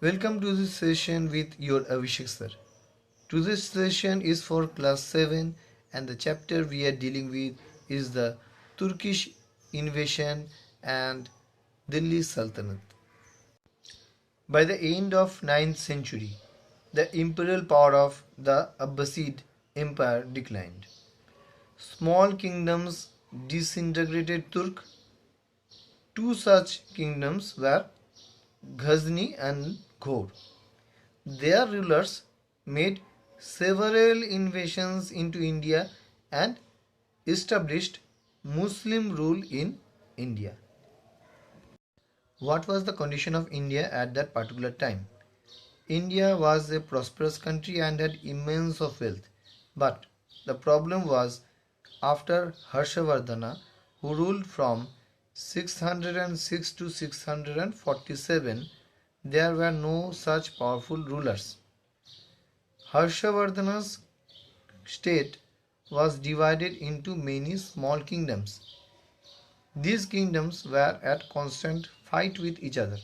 Welcome to this session with your Abhishek Sir. Today's session is for class 7 and the chapter we are dealing with is the Turkish invasion and Delhi Sultanate. By the end of 9th century, the imperial power of the Abbasid Empire declined. Small kingdoms disintegrated Turk. Two such kingdoms were Ghazni and Ghor. Their rulers made several invasions into India and established Muslim rule in India. What was the condition of India at that particular time? India was a prosperous country and had immense of wealth. But the problem was after Harshavardhana, who ruled from 606 to 647, there were no such powerful rulers. Harshavardhana's state was divided into many small kingdoms. These kingdoms were at constant fight with each other.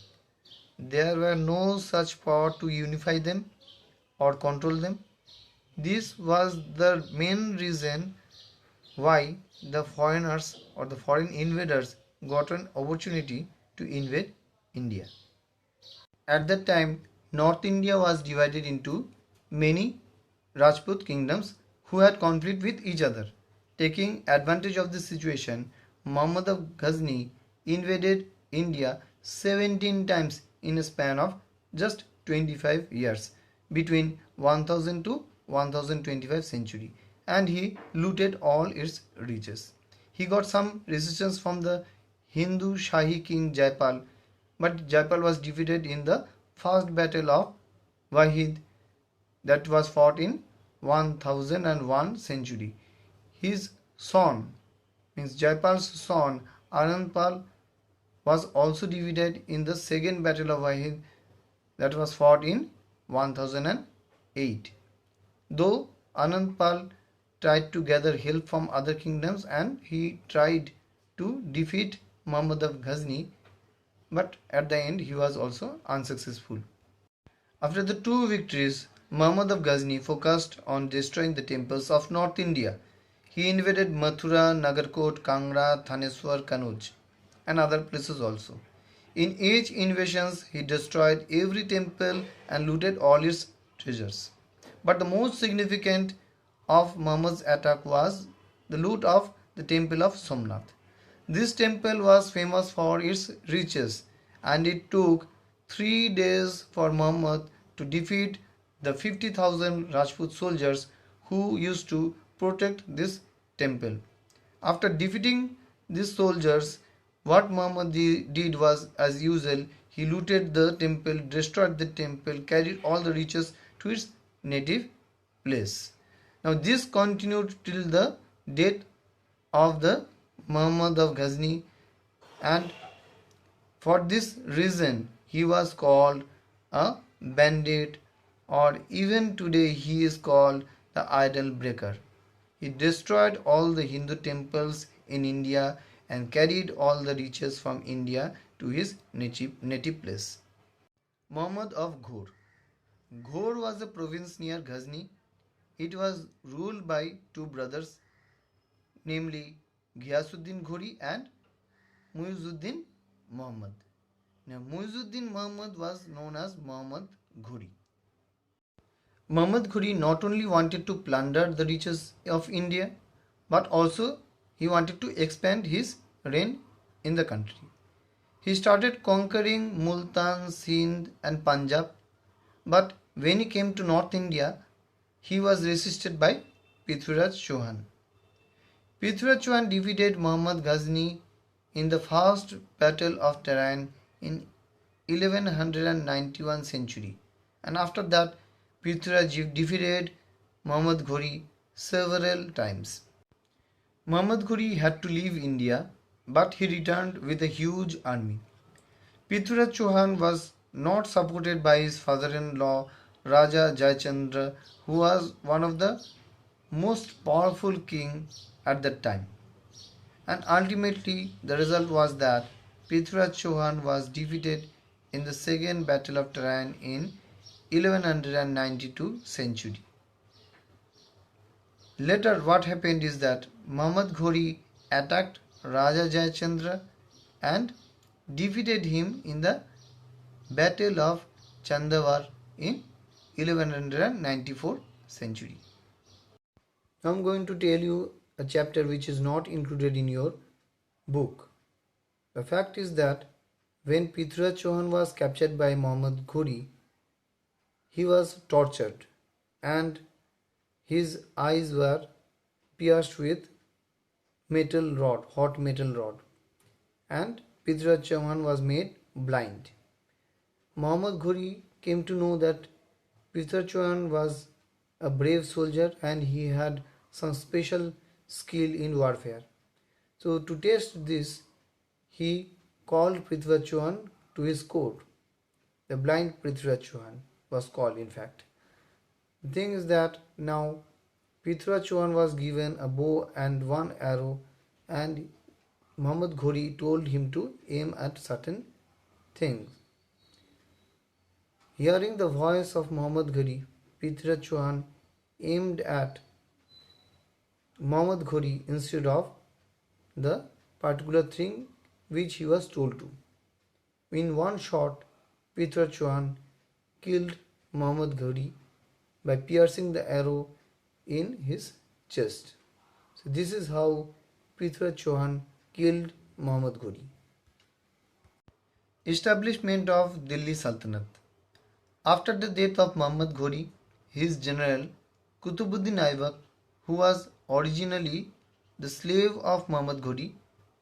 There were no such power to unify them or control them. This was the main reason why the foreigners or the foreign invaders got an opportunity to invade India. At that time, North India was divided into many Rajput kingdoms who had conflict with each other. Taking advantage of this situation, Mahmud of Ghazni invaded India 17 times in a span of just 25 years between 1000 to 1025 century, and he looted all its riches. He got some resistance from the Hindu Shahi king Jaipal, but Jaipal was defeated in the first battle of Wahid that was fought in 1001 century. His son, means Jaipal's son Anandpal, was also defeated in the second battle of Wahid that was fought in 1008. Though Anandpal tried to gather help from other kingdoms and he tried to defeat Mahmud of Ghazni, but at the end he was also unsuccessful. After the two victories, Mahmud of Ghazni focused on destroying the temples of North India. He invaded Mathura, Nagarkot, Kangra, Thaneswar, Kanuj and other places also. In each invasions, he destroyed every temple and looted all its treasures. But the most significant of Mahmud's attack was the loot of the temple of Somnath. This temple was famous for its riches, and it took 3 days for Mahmud to defeat the 50,000 Rajput soldiers who used to protect this temple. After defeating these soldiers, what Mahmud did was, as usual, he looted the temple, destroyed the temple, carried all the riches to its native place. Now this continued till the death of the Mahmud of Ghazni, and for this reason he was called a bandit, or even today he is called the idol breaker. He destroyed all the Hindu temples in India and carried all the riches from India to his native place. Mahmud of Ghor. Ghor was a province near Ghazni. It was ruled by two brothers, namely Ghiyasuddin Ghori and Muizuddin Muhammad. Now Muizuddin Muhammad was known as Muhammad Ghori. Muhammad Ghori not only wanted to plunder the riches of India, but also he wanted to expand his reign in the country. He started conquering Multan, Sindh and Punjab, but when he came to North India, he was resisted by Prithviraj Chauhan. Prithviraj Chauhan defeated Muhammad Ghazni in the first battle of Tarain in 1191 century, and after that Prithviraj defeated Muhammad Ghori several times. Muhammad Ghori had to leave India, but he returned with a huge army. Prithviraj Chauhan was not supported by his father-in-law Raja Jayachandra, who was one of the most powerful kings at that time. And ultimately the result was that Prithviraj Chauhan was defeated in the Second Battle of Tehran in 1192 century. Later what happened is that Muhammad Ghori attacked Raja Jayachandra and defeated him in the Battle of Chandawar in 1194 century. Now I am going to tell you a chapter which is not included in your book. The fact is that when Prithviraj Chauhan was captured by Muhammad Ghori, he was tortured and his eyes were pierced with metal rod, hot metal rod, and Prithviraj Chauhan was made blind. Muhammad Ghori came to know that Prithviraj Chauhan was a brave soldier and he had some special skill in warfare. So to test this, he called Prithviraj Chauhan to his court. The blind Prithviraj Chauhan was called, in fact. The thing is that now Prithviraj Chauhan was given a bow and one arrow, and Muhammad Ghori told him to aim at certain things. Hearing the voice of Muhammad Ghori, Prithviraj Chauhan aimed at Muhammad Ghori instead of the particular thing which he was told to. In one shot, Prithviraj Chauhan killed Muhammad Ghori by piercing the arrow in his chest. So this is how Prithviraj Chauhan killed Muhammad Ghori. Establishment of Delhi Sultanate. After the death of Muhammad Ghori, his general Qutubuddin Anak, who was originally the slave of Muhammad Ghori,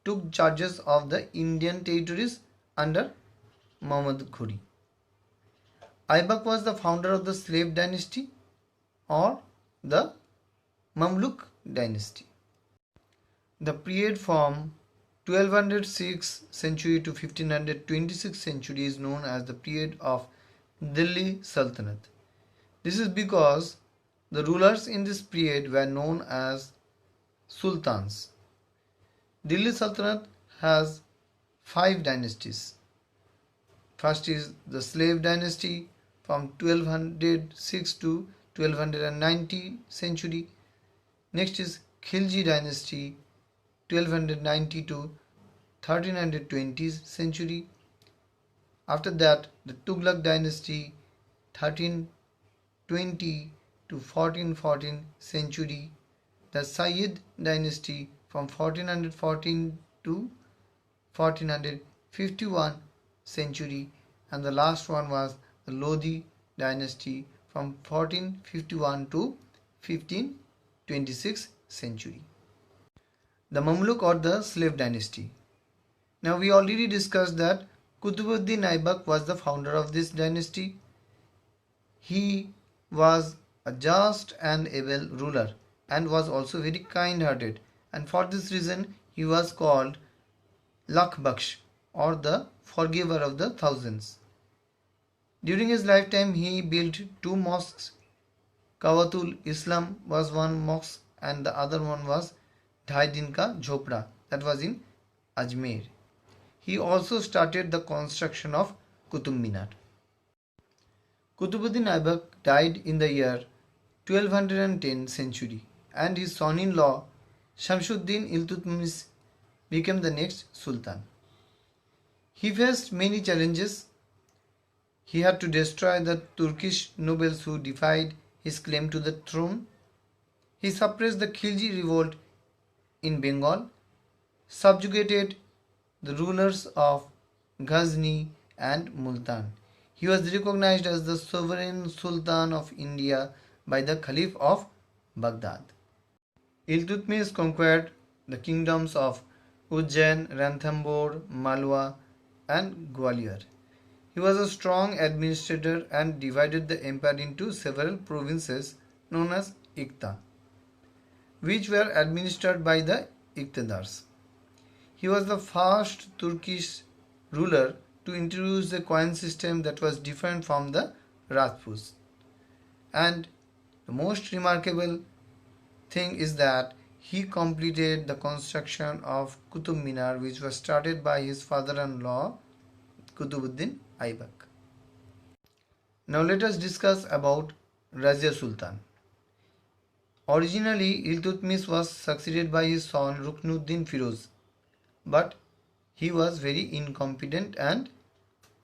took charges of the Indian territories under Muhammad Ghori. Aibak was the founder of the slave dynasty or the Mamluk dynasty. The period from 1206 century to 1526 century is known as the period of Delhi Sultanate. This is because the rulers in this period were known as sultans. Delhi Sultanate has 5 dynasties. First is the slave dynasty from 1206 to 1290 century. Next is Khilji dynasty 1290 to 1320 century. After that, the Tughlaq dynasty 1320 to 1414 century. The Sayyid dynasty from 1414 to 1451 century, and the last one was the Lodi dynasty from 1451 to 1526 century. The Mamluk or the slave dynasty. Now we already discussed that Qutubuddin Aibak was the founder of this dynasty. He was a just and able ruler and was also very kind-hearted, and for this reason he was called Lakh Baksh or the forgiver of the thousands. During his lifetime he built 2 mosques. Kawatul Islam was one mosque and the other one was Dhai Din Ka Jhopda, that was in Ajmer. He also started the construction of Qutub Minar. Qutubuddin Aibak died in the year 1210 century, and his son-in-law Shamsuddin Iltutmish became the next sultan. He faced many challenges. He had to destroy the Turkish nobles who defied his claim to the throne. He suppressed the Khilji revolt in Bengal, subjugated the rulers of Ghazni and Multan. He was recognized as the sovereign sultan of India by the Caliph of Baghdad. Iltutmish conquered the kingdoms of Ujjain, Ranthambore, Malwa and Gwalior. He was a strong administrator and divided the empire into several provinces known as Iqta, which were administered by the Iqtidars. He was the first Turkish ruler to introduce a coin system that was different from the Rajputs. And the most remarkable thing is that he completed the construction of Qutub Minar, which was started by his father-in-law Qutubuddin Aybak. Now let us discuss about Razia Sultan. Originally, Iltutmish was succeeded by his son Ruknuddin Firoz, but he was very incompetent and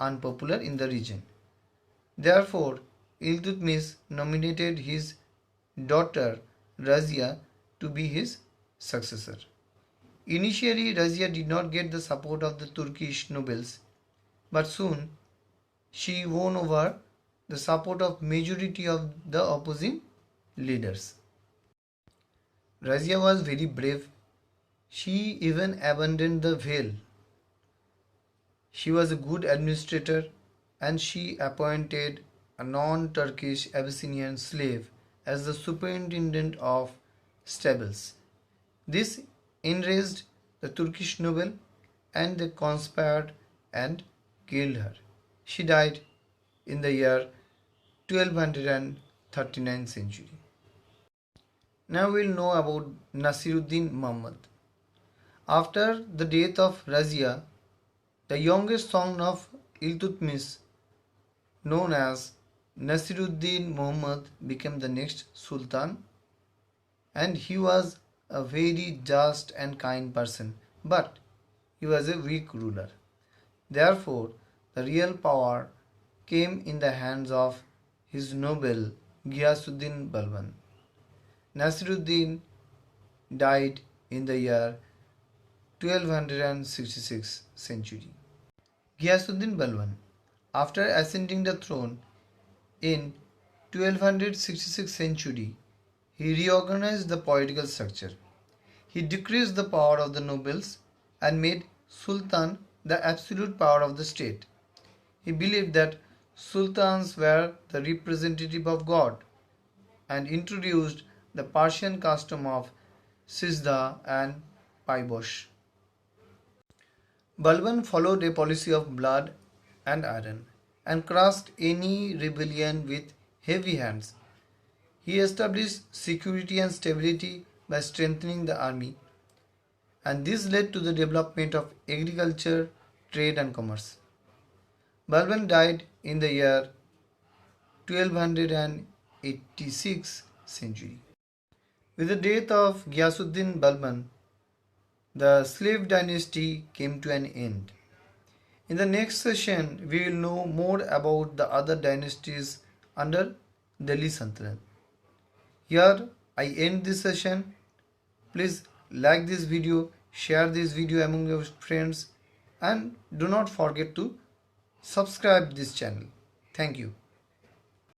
unpopular in the region. Therefore, Iltutmish nominated his daughter Razia to be his successor. Initially, Razia did not get the support of the Turkish nobles, but soon she won over the support of majority of the opposing leaders. Razia was very brave. She even abandoned the veil. She was a good administrator and she appointed a non-Turkish Abyssinian slave as the superintendent of stables. This enraged the Turkish noble and they conspired and killed her. She died in the year 1239 century. Now we will know about Nasiruddin Muhammad. After the death of Razia, the youngest son of Iltutmish, known as Nasiruddin Muhammad, became the next Sultan, and he was a very just and kind person, but he was a weak ruler. Therefore, the real power came in the hands of his noble Ghiyasuddin Balban. Nasiruddin died in the year 1266 century. Ghiyasuddin Balban, after ascending the throne in 1266 century, he reorganized the political structure. He decreased the power of the nobles and made Sultan the absolute power of the state. He believed that sultans were the representative of God and introduced the Persian custom of Sizda and Paibosh. Balban followed a policy of blood and iron and crushed any rebellion with heavy hands. He established security and stability by strengthening the army, and this led to the development of agriculture, trade and commerce. Balban died in the year 1286 century. With the death of Ghiyasuddin Balban, the slave dynasty came to an end. In the next session, we will know more about the other dynasties under Delhi Sultanate. Here I end this session. Please like this video, share this video among your friends, and do not forget to subscribe this channel. Thank you.